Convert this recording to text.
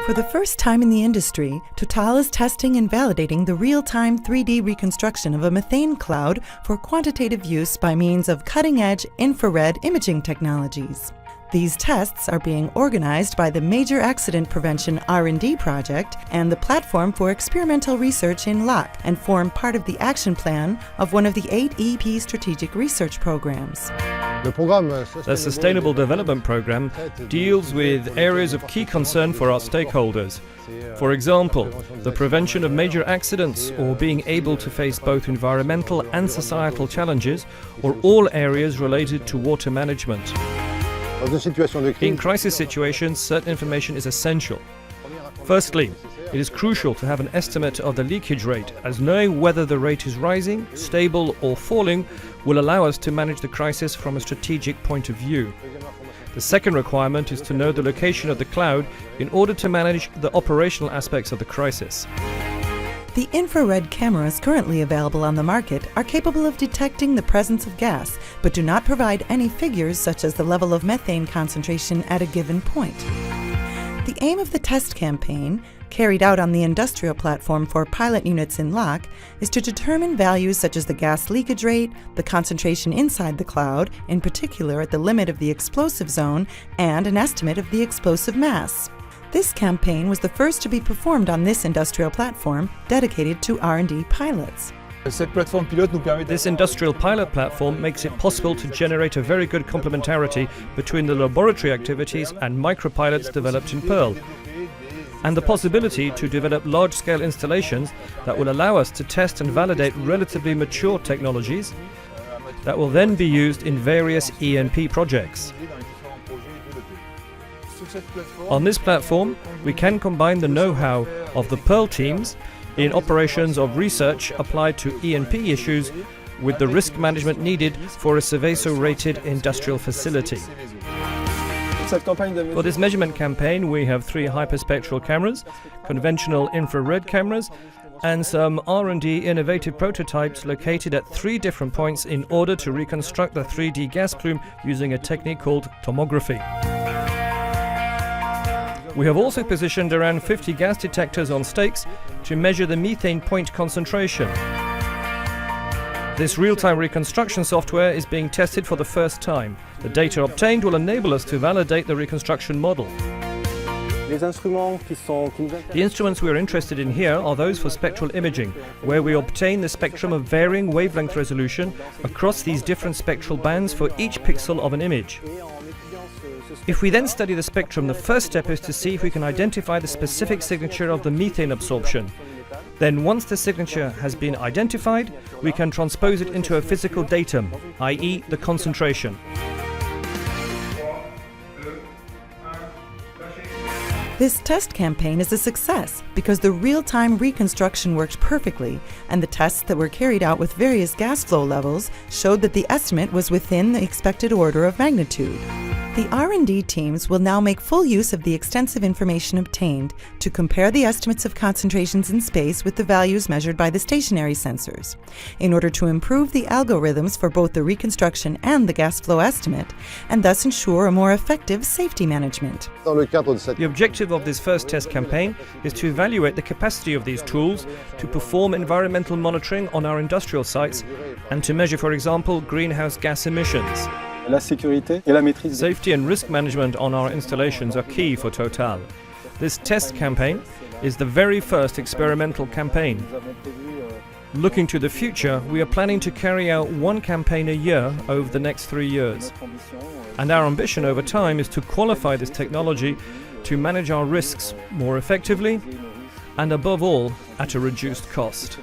For the first time in the industry, Total is testing and validating the real-time 3D reconstruction of a methane cloud for quantitative use by means of cutting-edge infrared imaging technologies. These tests are being organized by the Major Accident Prevention R&D project and the Platform for Experimental Research in LAC and form part of the action plan of one of the 8 EP strategic research programs. The Sustainable Development Programme deals with areas of key concern for our stakeholders. For example, the prevention of major accidents or being able to face both environmental and societal challenges, or all areas related to water management. In crisis situations, certain information is essential. Firstly, it is crucial to have an estimate of the leakage rate, as knowing whether the rate is rising, stable or falling will allow us to manage the crisis from a strategic point of view. The second requirement is to know the location of the cloud in order to manage the operational aspects of the crisis. The infrared cameras currently available on the market are capable of detecting the presence of gas, but do not provide any figures such as the level of methane concentration at a given point. The aim of the test campaign, carried out on the industrial platform for pilot units in LAC, is to determine values such as the gas leakage rate, the concentration inside the cloud, in particular at the limit of the explosive zone, and an estimate of the explosive mass. This campaign was the first to be performed on this industrial platform dedicated to R&D pilots. This industrial pilot platform makes it possible to generate a very good complementarity between the laboratory activities and micropilots developed in Pearl, and the possibility to develop large-scale installations that will allow us to test and validate relatively mature technologies that will then be used in various ENP projects. On this platform, we can combine the know-how of the Pearl teams in operations of research applied to ENP issues with the risk management needed for a Seveso-rated industrial facility. For this measurement campaign, we have 3 hyperspectral cameras, conventional infrared cameras, and some R&D innovative prototypes located at 3 different points in order to reconstruct the 3D gas plume using a technique called tomography. We have also positioned around 50 gas detectors on stakes to measure the methane point concentration. This real-time reconstruction software is being tested for the first time. The data obtained will enable us to validate the reconstruction model. The instruments we are interested in here are those for spectral imaging, where we obtain the spectrum of varying wavelength resolution across these different spectral bands for each pixel of an image. If we then study the spectrum, the first step is to see if we can identify the specific signature of the methane absorption. Then once the signature has been identified, we can transpose it into a physical datum, i.e. the concentration. This test campaign is a success because the real-time reconstruction worked perfectly, and the tests that were carried out with various gas flow levels showed that the estimate was within the expected order of magnitude. The R&D teams will now make full use of the extensive information obtained to compare the estimates of concentrations in space with the values measured by the stationary sensors, in order to improve the algorithms for both the reconstruction and the gas flow estimate, and thus ensure a more effective safety management. The objective of this first test campaign is to evaluate the capacity of these tools to perform environmental monitoring on our industrial sites and to measure, for example, greenhouse gas emissions. Safety and risk management on our installations are key for Total. This test campaign is the very first experimental campaign. Looking to the future, we are planning to carry out 1 campaign a year over the next 3 years. And our ambition over time is to qualify this technology to manage our risks more effectively and above all at a reduced cost.